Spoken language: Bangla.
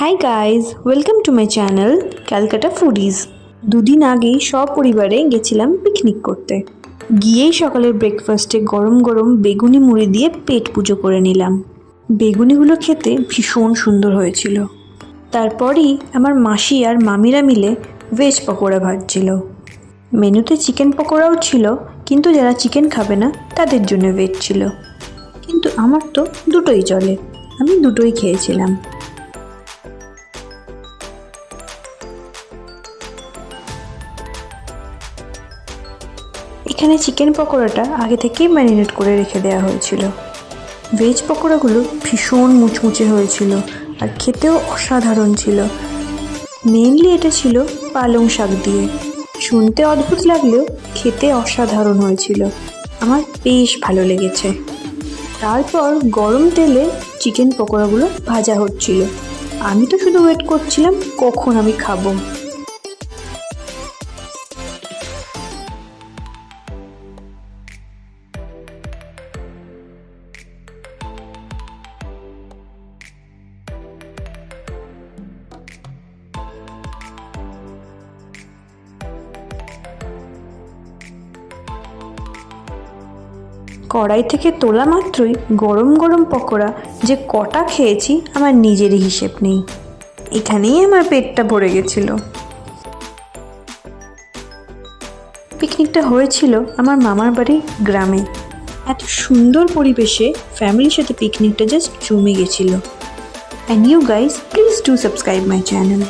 Hi guys, welcome to my channel Calcutta foodies. দুদিন আগেই সপরিবারে গেছিলাম পিকনিক করতে। গিয়েই সকালের ব্রেকফাস্টে গরম গরম বেগুনি মুড়ি দিয়ে পেট পুজো করে নিলাম। বেগুনিগুলো খেতে ভীষণ সুন্দর হয়েছিল। তারপরই আমার মাসি আর মামিরা মিলে ভেজ পকোড়া ভাজছিল। মেনুতে চিকেন পকোড়াও ছিল, কিন্তু যারা চিকেন খাবে না তাদের জন্য ভেজ ছিল। কিন্তু আমার তো দুটোই চলে, আমি দুটোই খেয়েছিলাম। এখানে চিকেন পকোড়াটা আগে থেকেই ম্যারিনেট করে রেখে দেওয়া হয়েছিল। ভেজ পকোড়াগুলো ভীষণ মুচমুচে হয়েছিল আর খেতেও অসাধারণ ছিল। মেইনলি এটা ছিল পালং শাক দিয়ে। শুনতে অদ্ভুত লাগলেও খেতে অসাধারণ হয়েছিল, আমার বেশ ভালো লেগেছে। তারপর গরম তেলে চিকেন পকোড়াগুলো ভাজা হচ্ছিল। আমি তো শুধু ওয়েট করছিলাম কখন আমি খাবো। কড়াই থেকে তোলা মাত্রই গরম গরম পকোড়া যে কটা খেয়েছি আমার নিজেরই হিসেব নেই। এখানেই আমার পেটটা ভরে গেছিল। পিকনিকটা হয়েছিল আমার মামার বাড়ির গ্রামে। এত সুন্দর পরিবেশে ফ্যামিলির সাথে পিকনিকটা জাস্ট জমে গেছিল। And you guys please do subscribe my channel.